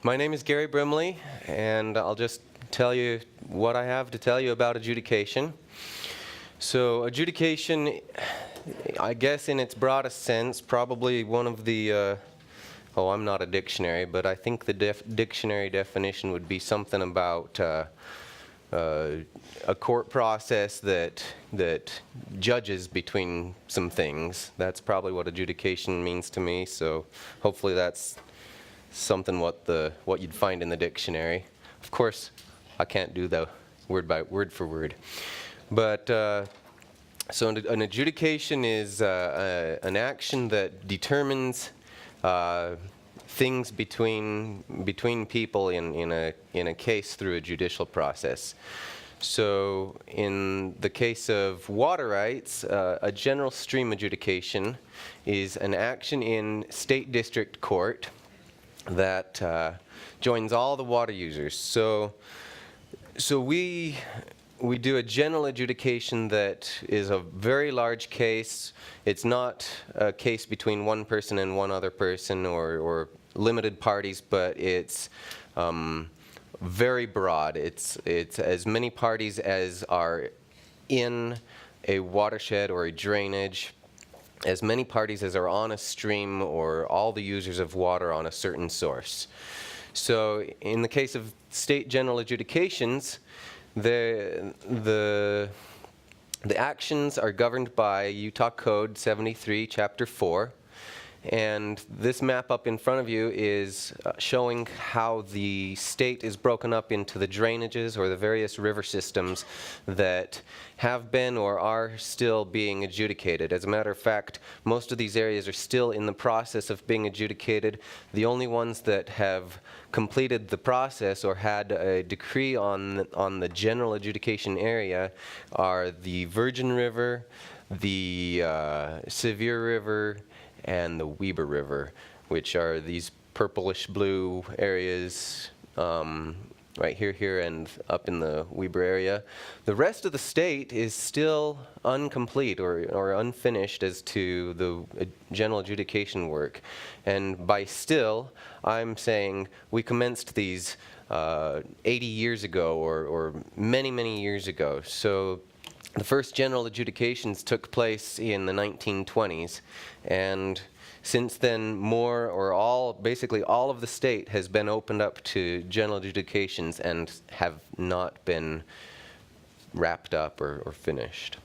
My name is Gary Brimley, and I'll just tell you what I have to tell you about adjudication. So adjudication, I guess in its broadest sense, probably one of the, I'm not a dictionary, but I think the dictionary definition would be something about a court process that judges between some things. That's probably what adjudication means to me, so hopefully that's something what you'd find in the dictionary. Of course, I can't do the word for word. But so an adjudication is an action that determines things between people in a case through a judicial process. So in the case of water rights, a general stream adjudication is an action in state district court that joins all the water users. So we do a general adjudication that is a very large case. It's not a case between one person and one other person or limited parties, but it's very broad. It's as many parties as are in a watershed or a drainage, as many parties as are on a stream, or all the users of water on a certain source. So in the case of state general adjudications, the actions are governed by Utah Code 73, Chapter 4. And this map up in front of you is showing how the state is broken up into the drainages or the various river systems that have been or are still being adjudicated. As a matter of fact, most of these areas are still in the process of being adjudicated. The only ones that have completed the process or had a decree on the general adjudication area are the Virgin River, the Sevier River, and the Weber River, which are these purplish blue areas right here, and up in the Weber area. The rest of the state is still incomplete or unfinished as to the general adjudication work. And by still, I'm saying we commenced these 80 years ago or many, many years ago. So the first general adjudications took place in the 1920s, and since then basically all of the state has been opened up to general adjudications and have not been wrapped up or finished.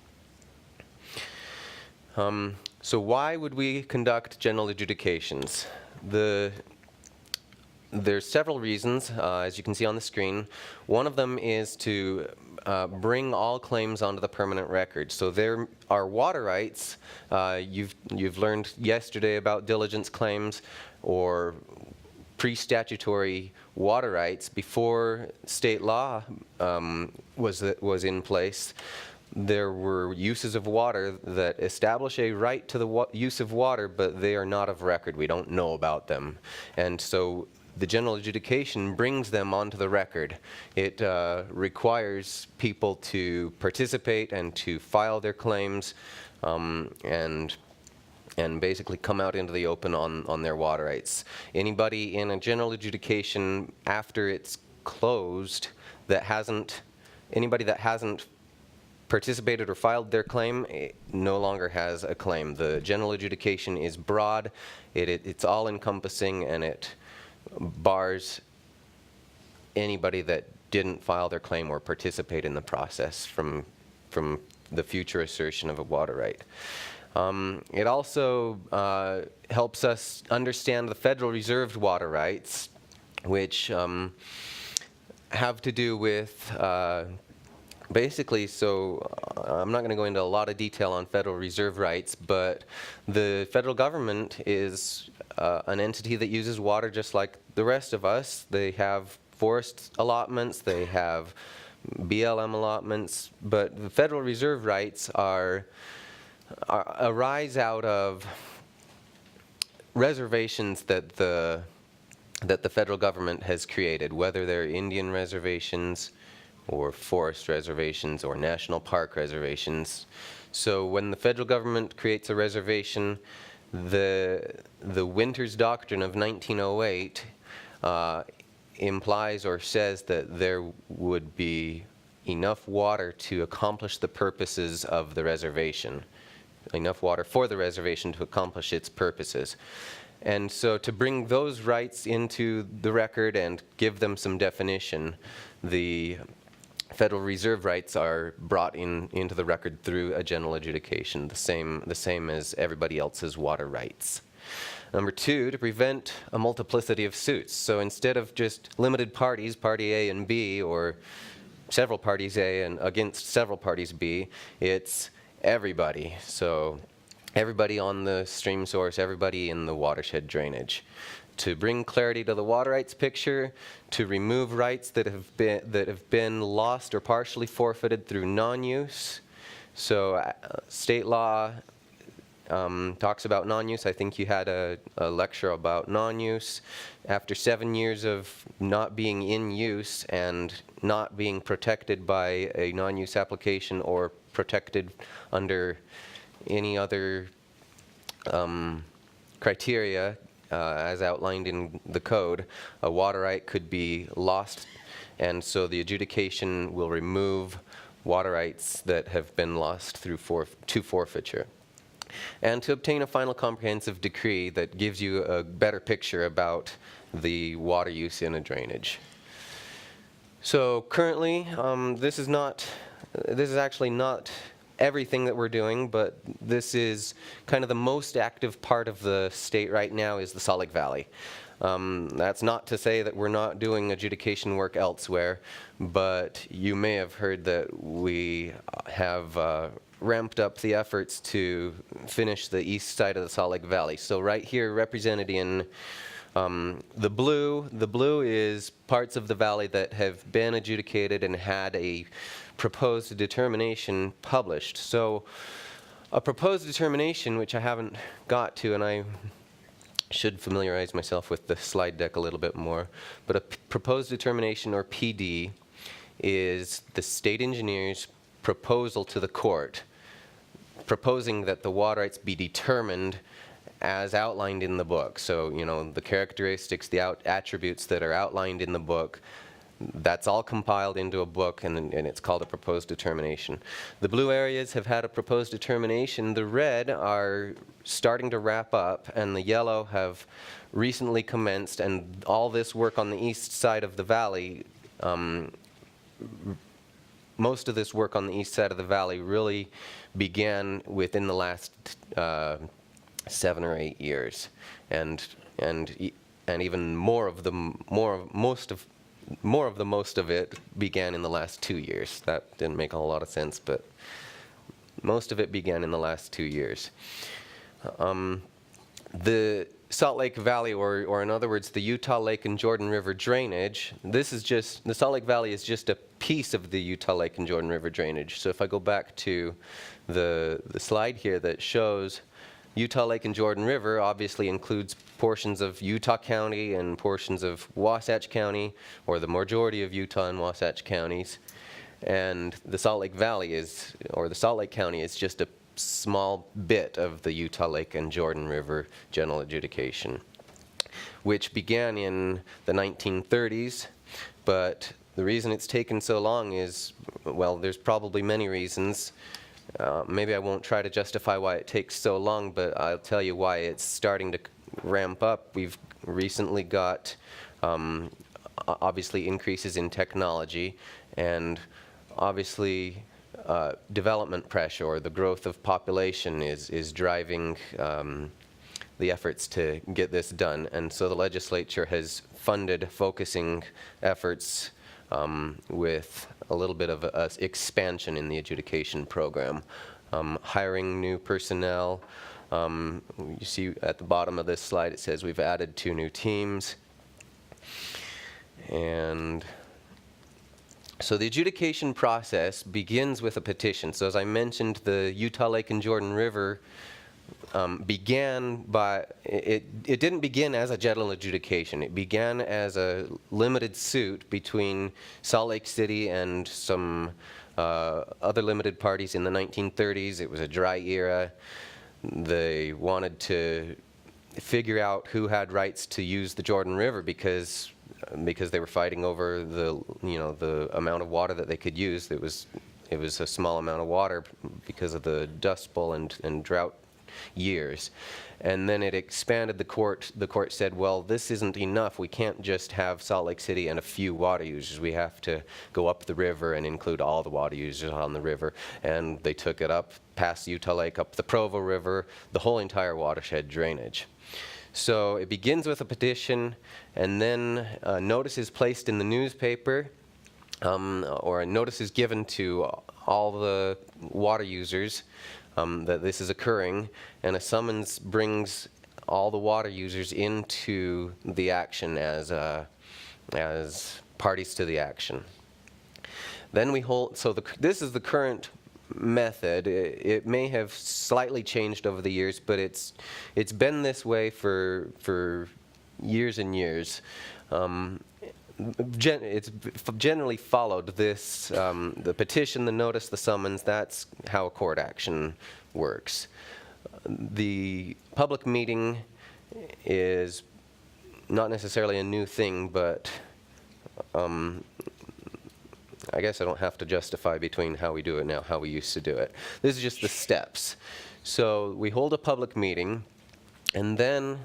So why would we conduct general adjudications? There's several reasons, as you can see on the screen. One of them is to bring all claims onto the permanent record. So there are water rights. You've learned yesterday about diligence claims or pre-statutory water rights before state law was in place. There were uses of water that establish a right to the use of water, but they are not of record. We don't know about them. And so the general adjudication brings them onto the record. It requires people to participate and to file their claims and basically come out into the open on their water rights. Anybody in a general adjudication after it's closed anybody that hasn't participated or filed their claim no longer has a claim. The general adjudication is broad, it's all encompassing, and it bars anybody that didn't file their claim or participate in the process from the future assertion of a water right. It also helps us understand the federal reserved water rights, which have to do with basically, so I'm not going to go into a lot of detail on federal reserve rights, but the federal government is an entity that uses water just like the rest of us. They have forest allotments, they have BLM allotments, but the federal reserve rights arise out of reservations that the federal government has created, whether they're Indian reservations or forest reservations or national park reservations. So when the federal government creates a reservation, the Winters Doctrine of 1908 implies or says that there would be enough water to accomplish the purposes of the reservation, enough water for the reservation to accomplish its purposes. And so to bring those rights into the record and give them some definition, the Federal Reserve rights are brought into the record through a general adjudication, the same as everybody else's water rights. Number two, to prevent a multiplicity of suits. So instead of just limited parties, party A and B, or several parties A and against several parties B, it's everybody. So everybody on the stream source, everybody in the watershed drainage. To bring clarity to the water rights picture, to remove rights that have been lost or partially forfeited through non-use. So state law talks about non-use. I think you had a lecture about non-use. After 7 years of not being in use and not being protected by a non-use application or protected under any other criteria as outlined in the code, a water right could be lost, and so the adjudication will remove water rights that have been lost through to forfeiture. And to obtain a final comprehensive decree that gives you a better picture about the water use in a drainage. So currently, this is actually not everything that we're doing, but this is kind of the most active part of the state right now is the Salt Lake Valley. That's not to say that we're not doing adjudication work elsewhere, but you may have heard that we have ramped up the efforts to finish the east side of the Salt Lake Valley. So right here represented in the blue is parts of the valley that have been adjudicated and had a proposed determination published. So a proposed determination, which I haven't got to, and I should familiarize myself with the slide deck a little bit more, but a proposed determination, or PD, is the state engineer's proposal to the court, proposing that the water rights be determined as outlined in the book. So, you know, the characteristics, the attributes that are outlined in the book, that's all compiled into a book, and it's called a proposed determination. The blue areas have had a proposed determination. The red are starting to wrap up, and the yellow have recently commenced, and all this work on the east side of the valley, most of this work on the east side of the valley really began within the last 7 or 8 years, and even more of most of it began in the last 2 years. That didn't make a whole lot of sense, but most of it began in the last 2 years. The Salt Lake Valley, or in other words, the Utah Lake and Jordan River drainage, the Salt Lake Valley is just a piece of the Utah Lake and Jordan River drainage. So if I go back to the slide here that shows Utah Lake and Jordan River, obviously includes portions of Utah County and portions of Wasatch County, or the majority of Utah and Wasatch counties. And the Salt Lake Valley or the Salt Lake County is just a small bit of the Utah Lake and Jordan River general adjudication, which began in the 1930s. But the reason it's taken so long is, well, there's probably many reasons. Maybe I won't try to justify why it takes so long, but I'll tell you why it's starting to ramp up. We've recently got obviously increases in technology, and obviously development pressure, or the growth of population, is driving the efforts to get this done. And so the legislature has funded focusing efforts with a little bit of a expansion in the adjudication program. Hiring new personnel. You see at the bottom of this slide it says we've added 2 new teams. And so the adjudication process begins with a petition. So as I mentioned, the Utah Lake and Jordan River began by, it didn't begin as a general adjudication. It began as a limited suit between Salt Lake City and some other limited parties in the 1930s. It was a dry era. They wanted to figure out who had rights to use the Jordan River, because because they were fighting over the amount of water that they could use. It was a small amount of water because of the Dust Bowl and drought years. And then it expanded the court. The court said, well, this isn't enough. We can't just have Salt Lake City and a few water users. We have to go up the river and include all the water users on the river. And they took it up past Utah Lake, up the Provo River, the whole entire watershed drainage. So it begins with a petition, and then a notice is placed in the newspaper, or a notice is given to all the water users that this is occurring, and a summons brings all the water users into the action as parties to the action. Then we hold, so this is the current method. It may have slightly changed over the years, but it's been this way for years and years. It's generally followed this, the petition, the notice, the summons. That's how a court action works. The public meeting is not necessarily a new thing, but I guess I don't have to justify between how we do it now, how we used to do it. This is just the steps. So we hold a public meeting, and then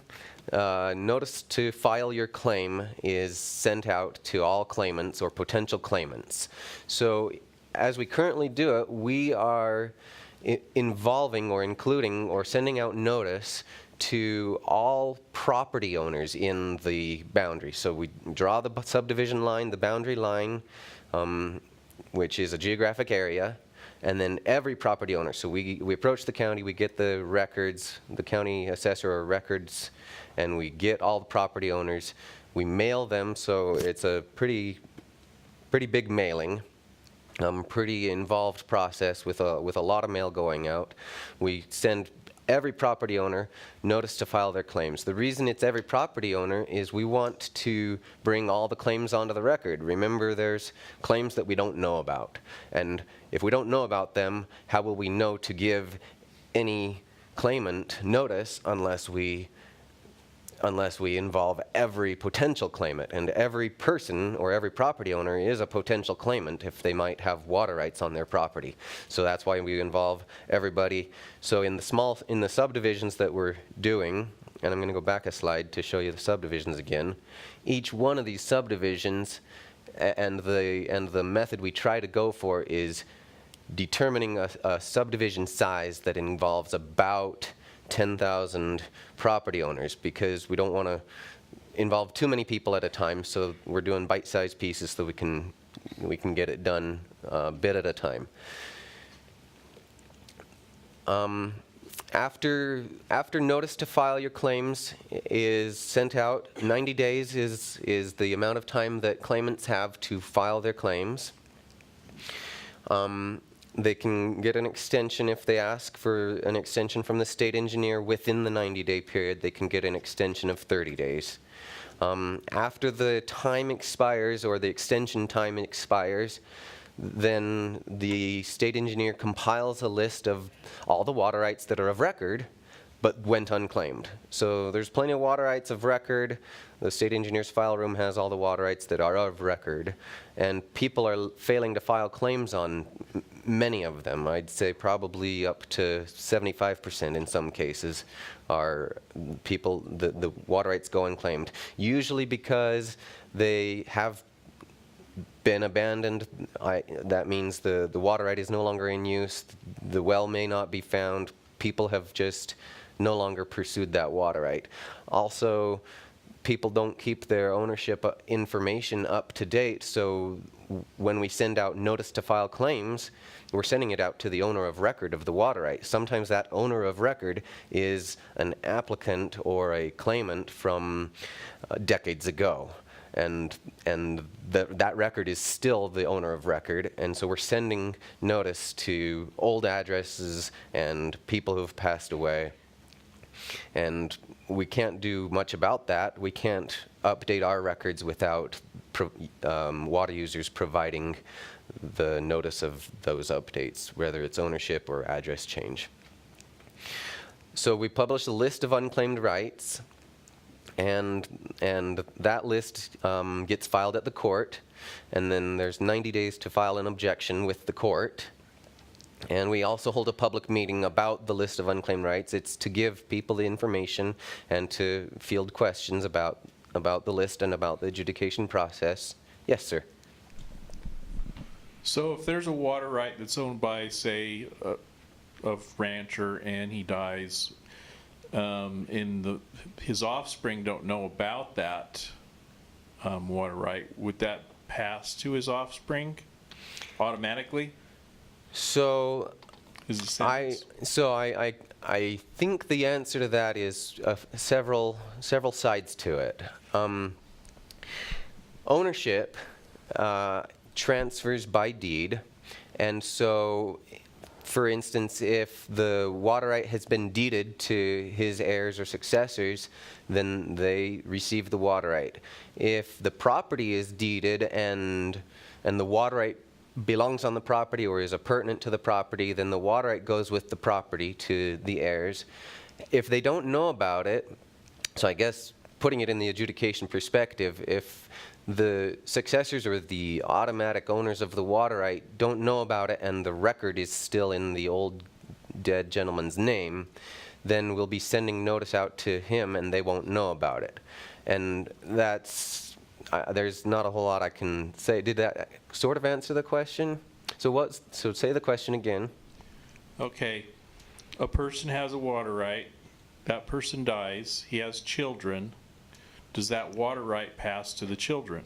notice to file your claim is sent out to all claimants or potential claimants. So as we currently do it, we are involving or including or sending out notice to all property owners in the boundary. So we draw the subdivision line, the boundary line, which is a geographic area, and then every property owner. So we approach the county, we get the records, the county assessor or records, and we get all the property owners. We mail them, so it's a pretty big mailing, pretty involved process with a lot of mail going out. We send every property owner notice to file their claims. The reason it's every property owner is we want to bring all the claims onto the record. Remember, there's claims that we don't know about. And if we don't know about them, how will we know to give any claimant notice unless we involve every potential claimant? And every person or every property owner is a potential claimant if they might have water rights on their property. So that's why we involve everybody. So in the subdivisions that we're doing, and I'm going to go back a slide to show you the subdivisions again. Each one of these subdivisions and the method we try to go for is determining a subdivision size that involves about 10,000 property owners, because we don't want to involve too many people at a time, so we're doing bite-sized pieces so we can get it done a bit at a time. After notice to file your claims is sent out, 90 days is the amount of time that claimants have to file their claims. They can get an extension if they ask for an extension from the state engineer within the 90-day period. They can get an extension of 30 days. After the time expires or the extension time expires, then the state engineer compiles a list of all the water rights that are of record but went unclaimed. So there's plenty of water rights of record. The state engineer's file room has all the water rights that are of record, and people are failing to file claims on many of them. I'd say probably up to 75% in some cases are people, the water rights go unclaimed, usually because they have been abandoned. That means the water right is no longer in use, the well may not be found, people have just no longer pursued that water right. Also, people don't keep their ownership information up to date, so when we send out notice to file claims, we're sending it out to the owner of record of the water right. Sometimes that owner of record is an applicant or a claimant from decades ago. And that record is still the owner of record, and so we're sending notice to old addresses and people who've passed away. And we can't do much about that. We can't update our records without water users providing the notice of those updates, whether it's ownership or address change. So we publish a list of unclaimed rights, and that list gets filed at the court, and then there's 90 days to file an objection with the court. And we also hold a public meeting about the list of unclaimed rights. It's to give people the information and to field questions about the list and about the adjudication process. Yes, sir. So if there's a water right that's owned by, say, a rancher and he dies, his offspring don't know about that water right, would that pass to his offspring automatically? So I think the answer to that is several sides to it. Ownership transfers by deed, and so, for instance, if the water right has been deeded to his heirs or successors, then they receive the water right. If the property is deeded and the water right belongs on the property or is appurtenant to the property, then the water right goes with the property to the heirs. If they don't know about it, so I guess putting it in the adjudication perspective, if the successors or the automatic owners of the water right don't know about it and the record is still in the old dead gentleman's name, then we'll be sending notice out to him and they won't know about it. And that's there's not a whole lot I can say. Did that sort of answer the question? So say the question again. Okay, a person has a water right, that person dies, he has children. Does that water right pass to the children?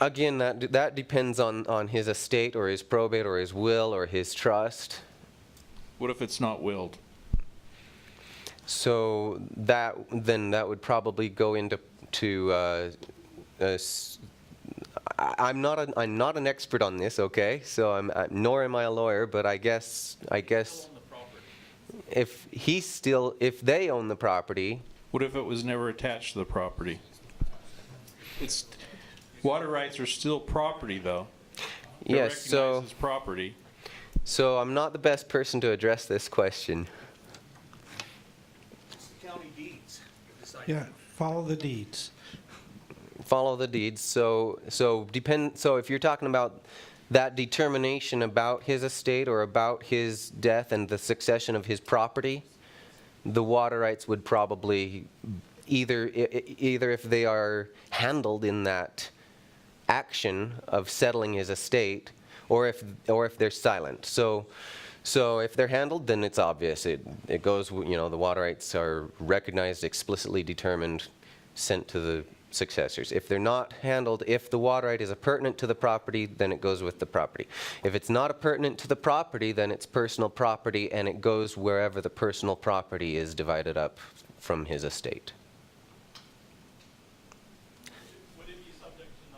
Again, that depends on his estate or his probate or his will or his trust. What if it's not willed? So that would probably go into I'm not an expert on this, okay? So nor am I a lawyer, but I guess if they own the property. What if it was never attached to the property? Water rights are still property, though. They're Yes, recognized as property. So I'm not the best person to address this question. County deeds. Yeah, follow the deeds. Follow the deeds. So if you're talking about that determination about his estate or about his death and the succession of his property, the water rights would probably either if they are handled in that action of settling his estate, or if they're silent. So if they're handled, then it's obvious. It goes, the water rights are recognized, explicitly determined, sent to the successors. If they're not handled, if the water right is appurtenant to the property, then it goes with the property. If it's not appurtenant to the property, then it's personal property, and it goes wherever the personal property is divided up from his estate. Would it be subject to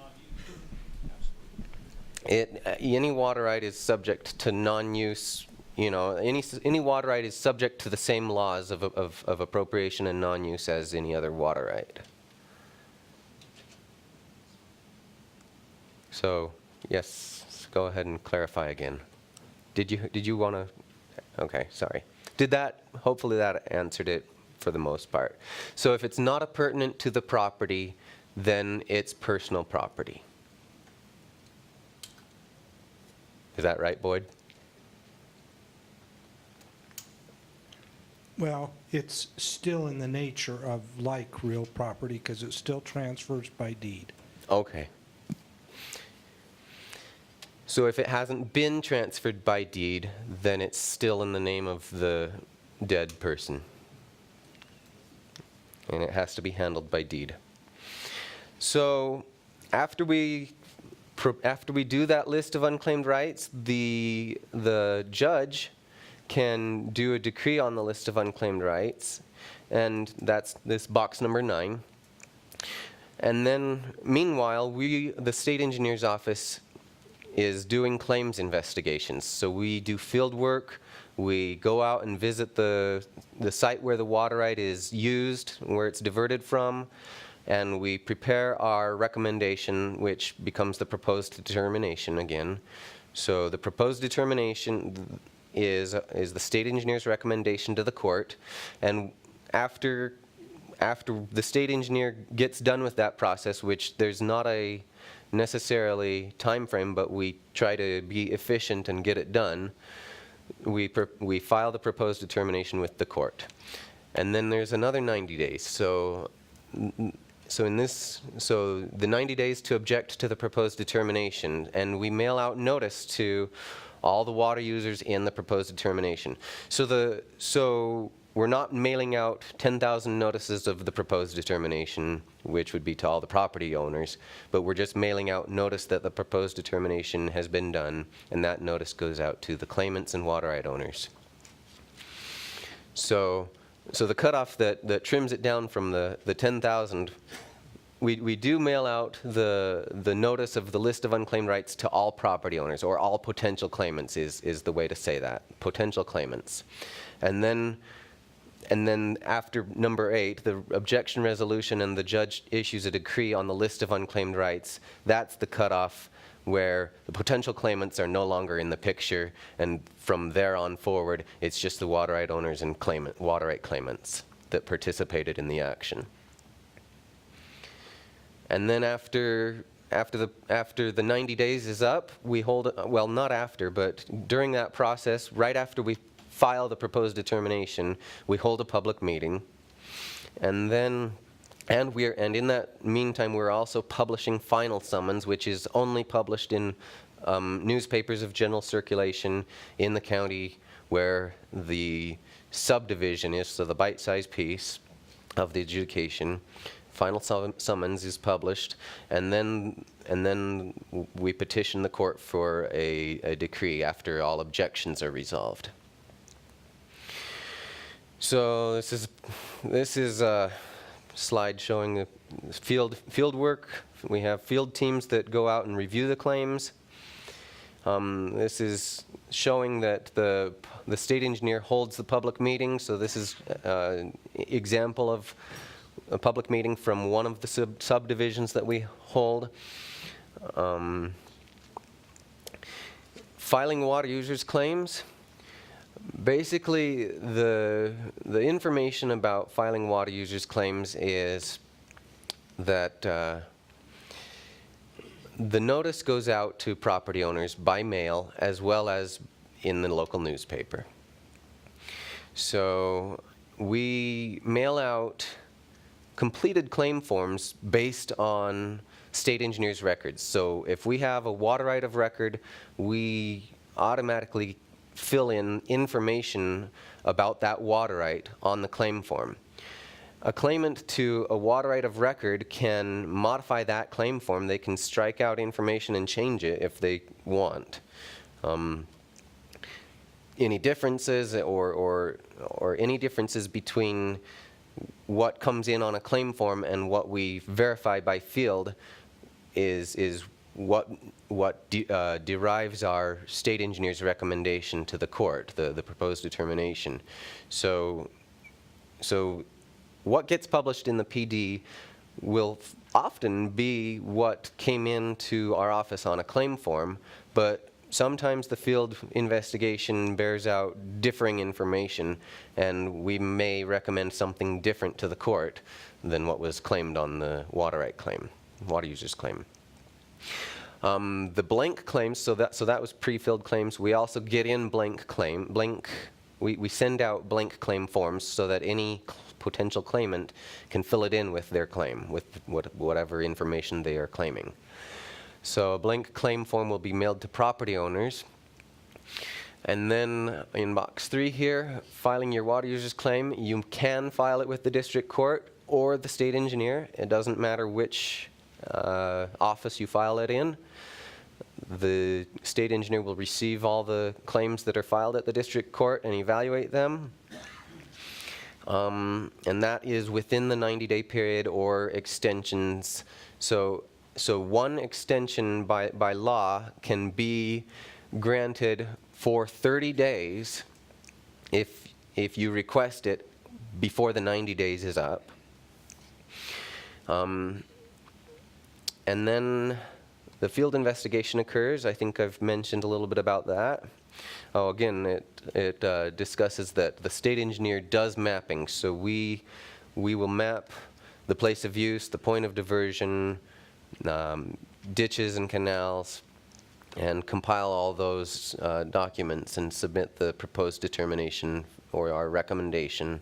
non-use? Any water right is subject to non-use. Any water right is subject to the same laws of appropriation and non-use as any other water right. So, yes, go ahead and clarify again. Did you want to? Okay, sorry. Hopefully that answered it for the most part. So if it's not appurtenant to the property, then it's personal property. Is that right, Boyd? Well, it's still in the nature of like real property because it still transfers by deed. Okay. So if it hasn't been transferred by deed, then it's still in the name of the dead person. And it has to be handled by deed. So after we do that list of unclaimed rights, the judge can do a decree on the list of unclaimed rights, and that's this box number 9. And then, meanwhile, the state engineer's office is doing claims investigations. So we do field work, we go out and visit the site where the water right is used, where it's diverted from, and we prepare our recommendation, which becomes the proposed determination again. So the proposed determination is the state engineer's recommendation to the court, and after the state engineer gets done with that process, which there's not a necessarily time frame, but we try to be efficient and get it done, we file the proposed determination with the court. And then there's another 90 days. So the 90 days to object to the proposed determination, and we mail out notice to all the water users in the proposed determination. So we're not mailing out 10,000 notices of the proposed determination, which would be to all the property owners, but we're just mailing out notice that the proposed determination has been done, and that notice goes out to the claimants and water right owners. So the cutoff that trims it down from the 10,000, we do mail out the notice of the list of unclaimed rights to all property owners, or all potential claimants is the way to say that, potential claimants. And then after number 8, the objection resolution and the judge issues a decree on the list of unclaimed rights. That's the cutoff where the potential claimants are no longer in the picture, and from there on forward, it's just the water right owners and water right claimants that participated in the action. And then after the 90 days is up, we hold, well, not after, but during that process, right after we file the proposed determination, we hold a public meeting, and in that meantime, we're also publishing final summons, which is only published in newspapers of general circulation in the county where the subdivision is, so the bite-sized piece of the adjudication. Final summons is published, and then we petition the court for a decree after all objections are resolved. So this is a slide showing the field work. We have field teams that go out and review the claims. This is showing that the state engineer holds the public meeting. So this is an example of a public meeting from one of the subdivisions that we hold. Filing water users claims. Basically, the information about filing water users claims is that the notice goes out to property owners by mail as well as in the local newspaper. So we mail out completed claim forms based on state engineers' records. So if we have a water right of record, we automatically fill in information about that water right on the claim form. A claimant to a water right of record can modify that claim form. They can strike out information and change it if they want. Any differences or any differences between what comes in on a claim form and what we verify by field is what derives our state engineer's recommendation to the court, the proposed determination. So what gets published in the PD will often be what came into our office on a claim form, but sometimes the field investigation bears out differing information, and we may recommend something different to the court than what was claimed on the water right claim, water users claim. The blank claims, so that was pre-filled claims. We also get in we send out blank claim forms so that any potential claimant can fill it in with their claim, with whatever information they are claiming. So a blank claim form will be mailed to property owners. And then in box 3 here, filing your water user's claim, you can file it with the district court or the state engineer. It doesn't matter which office you file it in. The state engineer will receive all the claims that are filed at the district court and evaluate them. And that is within the 90-day period or extensions. So one extension by law can be granted for 30 days if you request it before the 90 days is up. And then the field investigation occurs. I think I've mentioned a little bit about that. Oh, again, it discusses that the state engineer does mapping, so we will map the place of use, the point of diversion, ditches and canals, and compile all those documents and submit the proposed determination or our recommendation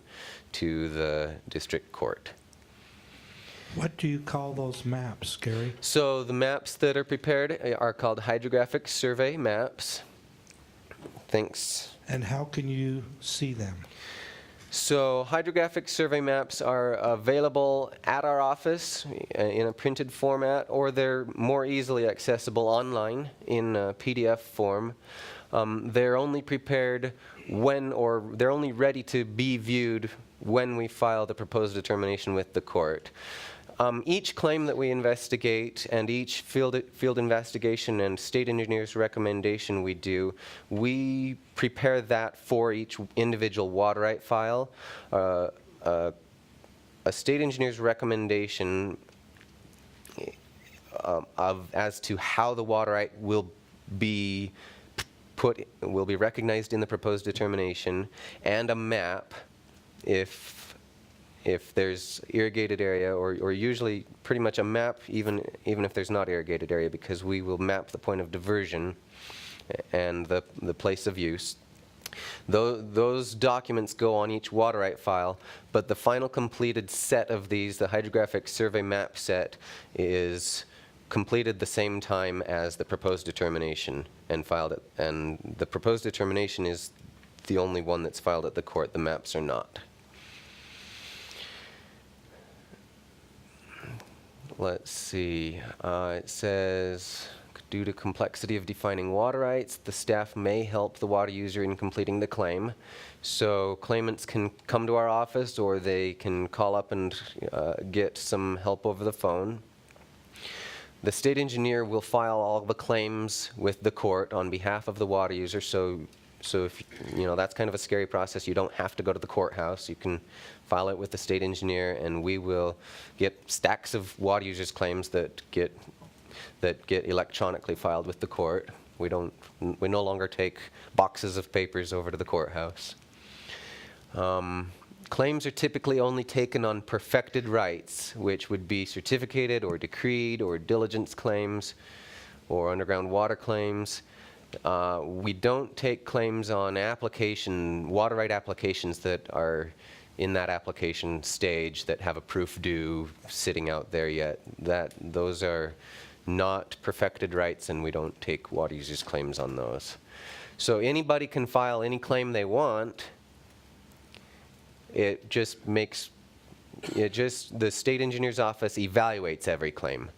to the district court. What do you call those maps, Gary? So the maps that are prepared are called hydrographic survey maps. Thanks. And how can you see them? So hydrographic survey maps are available at our office in a printed format, or they're more easily accessible online in a PDF form. They're only prepared they're only ready to be viewed when we file the proposed determination with the court. Each claim that we investigate and each field investigation and state engineer's recommendation we do, we prepare that for each individual water right file. A state engineer's recommendation as to how the water right will be recognized in the proposed determination, and a map if there's irrigated area, or usually pretty much a map even if there's not irrigated area, because we will map the point of diversion and the place of use. Those documents go on each water right file, but the final completed set of these, the hydrographic survey map set, is completed the same time as the proposed determination and filed it. And the proposed determination is the only one that's filed at the court. The maps are not. Let's see. It says, due to complexity of defining water rights, the staff may help the water user in completing the claim. So claimants can come to our office, or they can call up and get some help over the phone. The state engineer will file all the claims with the court on behalf of the water user. So if that's kind of a scary process. You don't have to go to the courthouse. You can file it with the state engineer, and we will get stacks of water users' claims that get electronically filed with the court. We no longer take boxes of papers over to the courthouse. Claims are typically only taken on perfected rights, which would be certificated or decreed or diligence claims or underground water claims. We don't take claims on water right applications that are in that application stage that have a proof due sitting out there yet. Those are not perfected rights, and we don't take water users' claims on those. So anybody can file any claim they want. The state engineer's office evaluates every claim.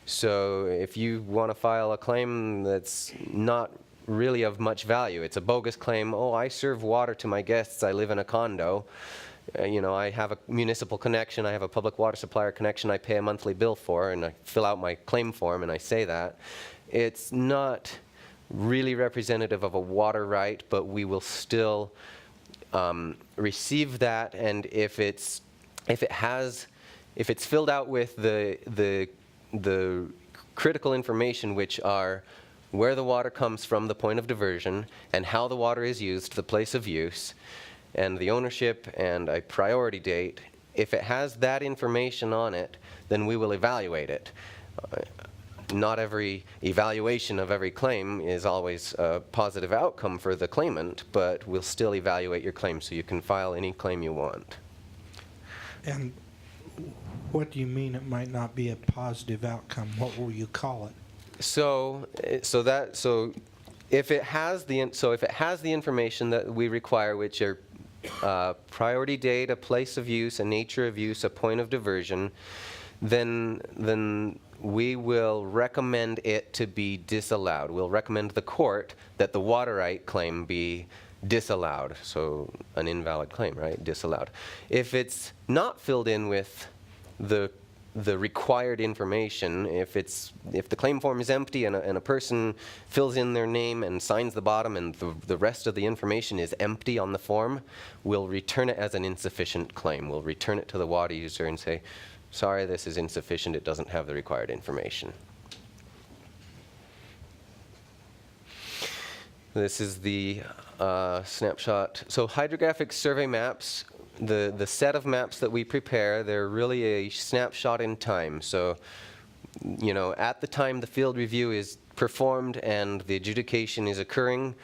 So if you want to file a claim that's not really of much value, it's a bogus claim. Oh, I serve water to my guests. I live in a condo. I have a municipal connection. I have a public water supplier connection I pay a monthly bill for, and I fill out my claim form and I say that. It's not really representative of a water right, but we will still receive that, and if it's filled out with the critical information, which are where the water comes from, the point of diversion, and how the water is used, the place of use, and the ownership, and a priority date, if it has that information on it, then we will evaluate it. Not every evaluation of every claim is always a positive outcome for the claimant, but we'll still evaluate your claim, so you can file any claim you want. And what do you mean it might not be a positive outcome? What will you call it? So if it has the information that we require, which are priority date, a place of use, a nature of use, a point of diversion, then we will recommend it to be disallowed. We'll recommend the court that the water right claim be disallowed. So an invalid claim, right? Disallowed. If it's not filled in with the required information, if the claim form is empty and a person fills in their name and signs the bottom and the rest of the information is empty on the form, we'll return it as an insufficient claim. We'll return it to the water user and say, sorry, this is insufficient. It doesn't have the required information. This is the snapshot. So hydrographic survey maps, the set of maps that we prepare, they're really a snapshot in time. So, you know, at the time the field review is performed and the adjudication is occurring,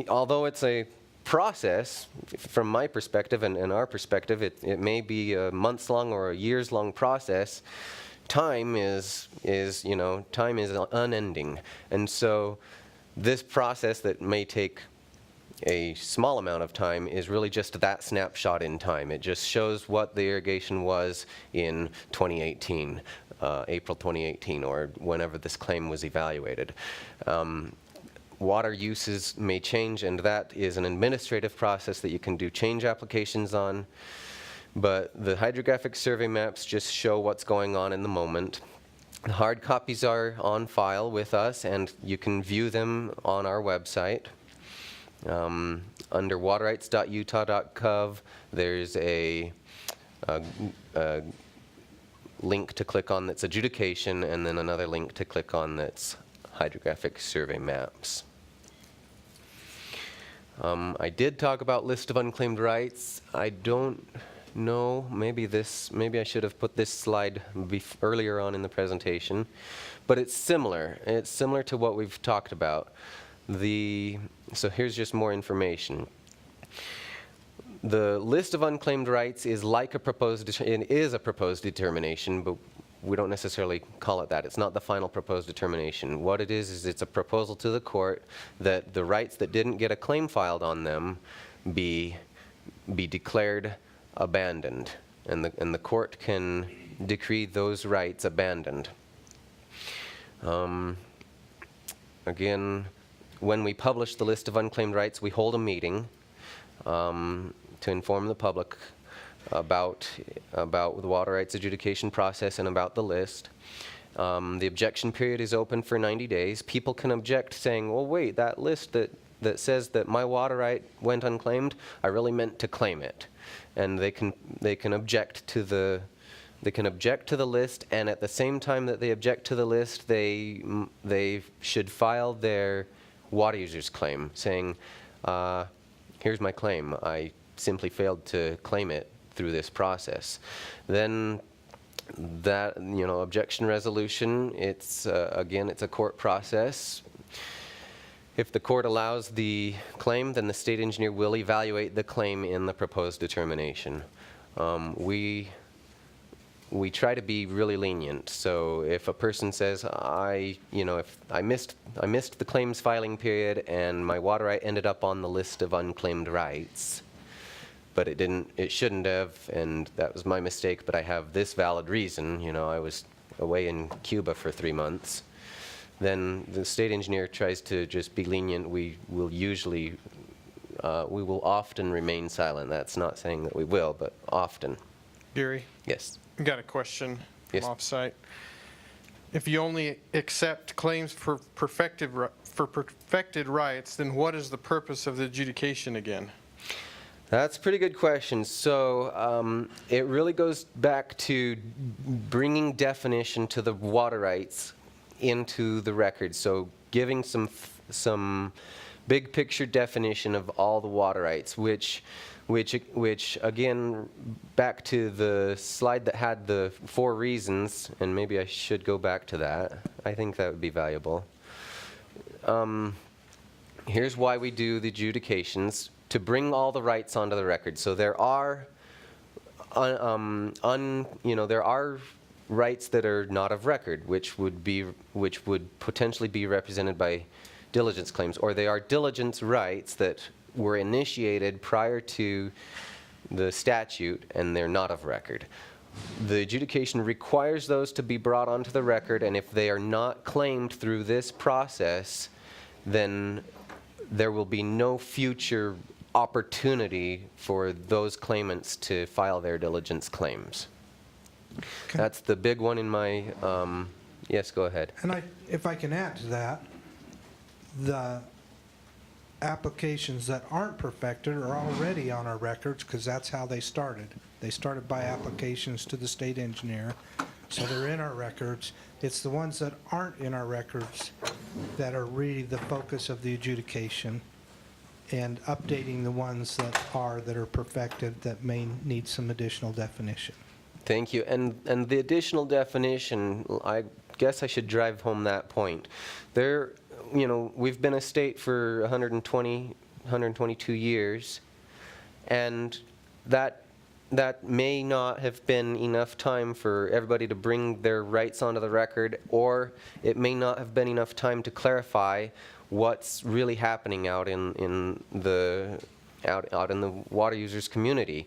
although it's a process, from my perspective and our perspective, it may be a months-long or a years-long process. Time is unending. And so this process that may take a small amount of time is really just that snapshot in time. It just shows what the irrigation was in 2018, April 2018, or whenever this claim was evaluated. Water uses may change, and that is an administrative process that you can do change applications on. But the hydrographic survey maps just show what's going on in the moment. The hard copies are on file with us, and you can view them on our website. Under waterrights.utah.gov, there's a link to click on that's adjudication, and then another link to click on that's hydrographic survey maps. I did talk about list of unclaimed rights. I don't know, maybe I should have put this slide earlier on in the presentation, but it's similar. It's similar to what we've talked about. So here's just more information. The list of unclaimed rights is like a proposed determination, but we don't necessarily call it that. It's not the final proposed determination. What it is it's a proposal to the court that the rights that didn't get a claim filed on them be declared abandoned, and the court can decree those rights abandoned. Again, when we publish the list of unclaimed rights, we hold a meeting to inform the public about the water rights adjudication process and about the list. The objection period is open for 90 days. People can object saying, well, wait, that list that says that my water right went unclaimed, I really meant to claim it. And they can object to the list, and at the same time that they object to the list, they should file their water user's claim saying, here's my claim. I simply failed to claim it through this process. Then that, objection resolution, again, it's a court process. If the court allows the claim, then the state engineer will evaluate the claim in the proposed determination. We try to be really lenient. So if a person says, if I missed the claims filing period and my water right ended up on the list of unclaimed rights, but it shouldn't have, and that was my mistake, but I have this valid reason, I was away in Cuba for 3 months, then the state engineer tries to just be lenient. We will often remain silent. That's not saying that we will, but often. Gary, Yes. I got a question Yes. from offsite. If you only accept claims for perfected rights, then what is the purpose of the adjudication again? That's a pretty good question. So it really goes back to bringing definition to the water rights into the record. So giving some big picture definition of all the water rights, which again, back to the slide that had the 4 reasons, and maybe I should go back to that. I think that would be valuable. Here's why we do the adjudications: to bring all the rights onto the record. So there are, there are rights that are not of record, which would potentially be represented by diligence claims, or they are diligence rights that were initiated prior to the statute and they're not of record. The adjudication requires those to be brought onto the record, and if they are not claimed through this process, then there will be no future opportunity for those claimants to file their diligence claims. That's the big one in my, yes, go ahead. And if I can add to that, the applications that aren't perfected are already on our records because that's how they started. They started by applications to the state engineer, so they're in our records. It's the ones that aren't in our records that are really the focus of the adjudication and updating the ones that are perfected that may need some additional definition. Thank you. And the additional definition, I guess I should drive home that point. There, we've been a state for 122 years, and that may not have been enough time for everybody to bring their rights onto the record, or it may not have been enough time to clarify what's really happening out in the water users community.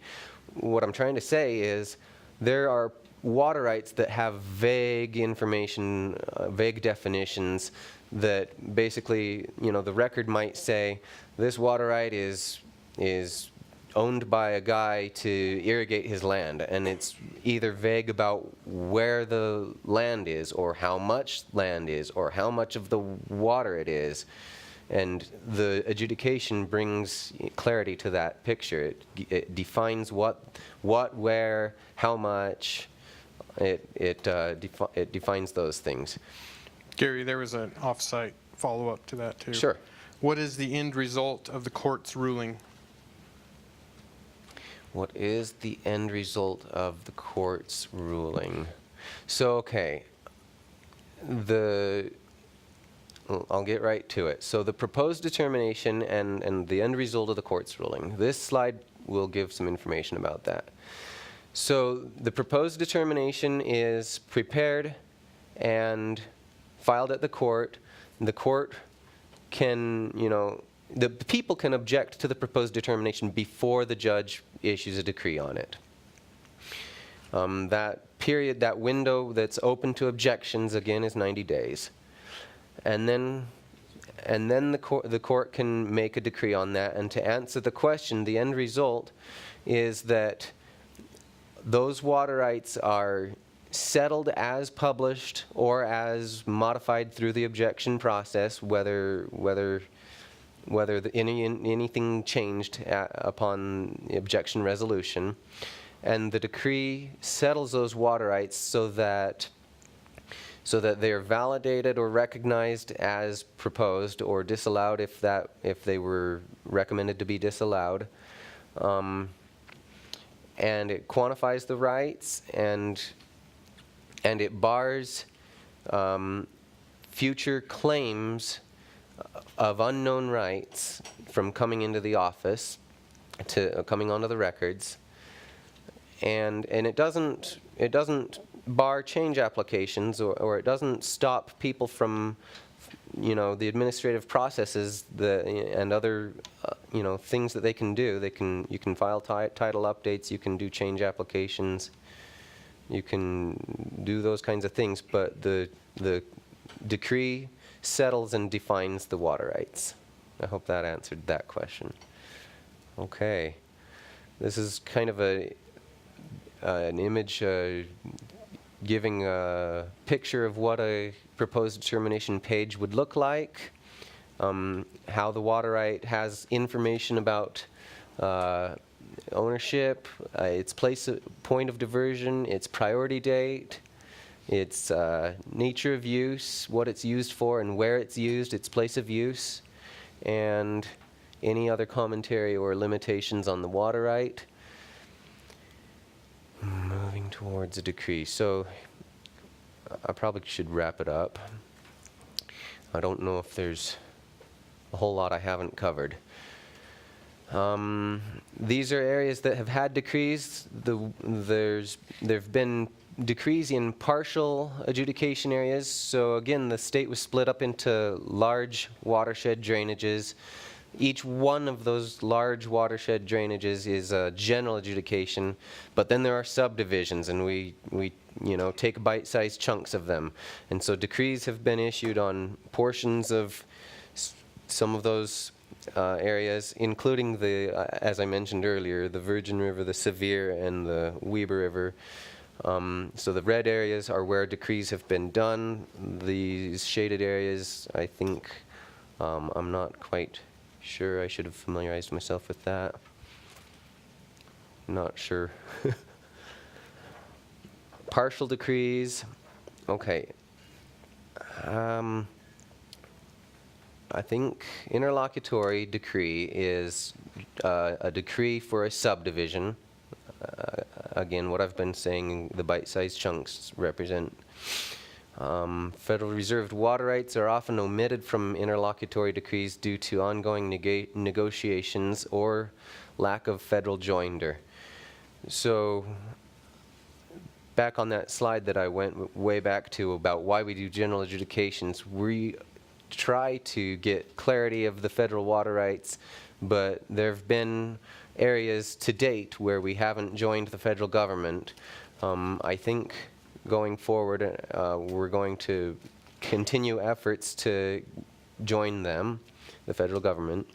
What I'm trying to say is there are water rights that have vague information, vague definitions that basically, the record might say this water right is owned by a guy to irrigate his land, and it's either vague about where the land is or how much land is or how much of the water it is. And the adjudication brings clarity to that picture. It defines what, where, how much. It defines those things. Gary, there was an off-site follow-up to that too. Sure. What is the end result of the court's ruling? What is the end result of the court's ruling? So, okay, I'll get right to it. So the proposed determination and the end result of the court's ruling. This slide will give some information about that. So the proposed determination is prepared and filed at the court. The court can, the people can object to the proposed determination before the judge issues a decree on it. That period, that window that's open to objections, again, is 90 days. And then the court can make a decree on that. And to answer the question, the end result is that those water rights are settled as published or as modified through the objection process, whether anything changed upon the objection resolution. And the decree settles those water rights so that they are validated or recognized as proposed, or disallowed if they were recommended to be disallowed. And it quantifies the rights, and it bars future claims of unknown rights from coming into the office, to coming onto the records. And it doesn't bar change applications, or it doesn't stop people from, the administrative processes and other things that they can do. You can file title updates, you can do change applications, you can do those kinds of things, but the decree settles and defines the water rights. I hope that answered that question. Okay, this is kind of an image giving a picture of what a proposed determination page would look like, how the water right has information about ownership, its point of diversion, its priority date, its nature of use, what it's used for and where it's used, its place of use, and any other commentary or limitations on the water right. Moving towards a decree. So I probably should wrap it up. I don't know if there's a whole lot I haven't covered. These are areas that have had decrees. There've been decrees in partial adjudication areas. So again, the state was split up into large watershed drainages. Each one of those large watershed drainages is a general adjudication, but then there are subdivisions, and we take bite-sized chunks of them. And so decrees have been issued on portions of some of those areas, including as I mentioned earlier, the Virgin River, the Sevier, and the Weber River. So the red areas are where decrees have been done. These shaded areas, I think, I'm not quite sure. I should have familiarized myself with that. Not sure. Partial decrees. Okay. I think interlocutory decree is a decree for a subdivision. Again, what I've been saying, the bite-sized chunks represent. Federal reserved water rights are often omitted from interlocutory decrees due to ongoing negotiations or lack of federal joinder. So, back on that slide that I went way back to about why we do general adjudications, we try to get clarity of the federal water rights, but there have been areas to date where we haven't joined the federal government. I think going forward, we're going to continue efforts to join them, the federal government.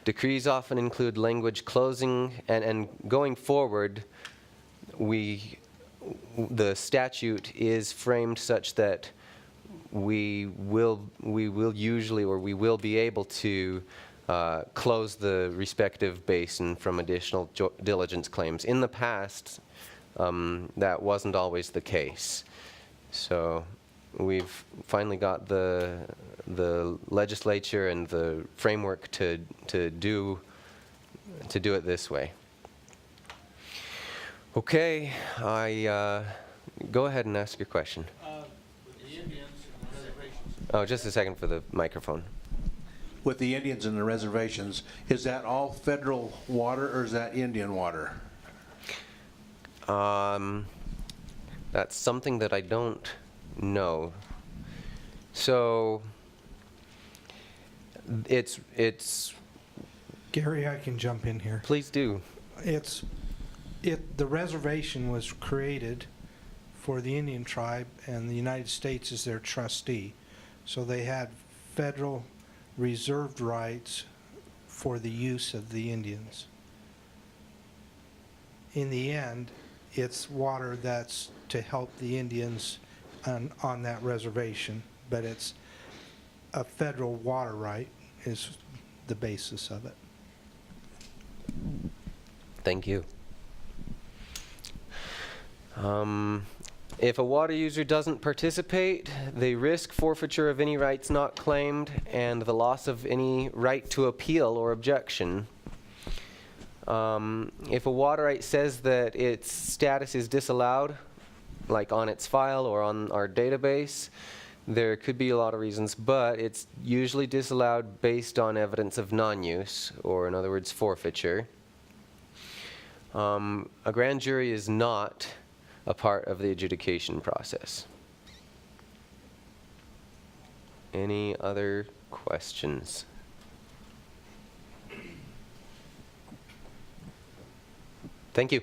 Decrees often include language closing, and going forward, the statute is framed such that we will usually, or we will be able to close the respective basin from additional diligence claims. In the past, that wasn't always the case. So we've finally got the legislature and the framework to do it this way. Okay, go ahead and ask your question. The Indians and the reservations. Oh, just a second for the microphone. With the Indians and the reservations, is that all federal water or is that Indian water? That's something that I don't know. So it's Gary, I can jump in here. please do. The reservation was created for the Indian tribe, and the United States is their trustee. So they had federal reserved rights for the use of the Indians. In the end, it's water that's to help the Indians on that reservation, but it's a federal water right is the basis of it. Thank you. If a water user doesn't participate, they risk forfeiture of any rights not claimed and the loss of any right to appeal or objection. If a water right says that its status is disallowed, like on its file or on our database, there could be a lot of reasons, but it's usually disallowed based on evidence of non-use, or in other words, forfeiture. A grand jury is not a part of the adjudication process. Any other questions? Thank you.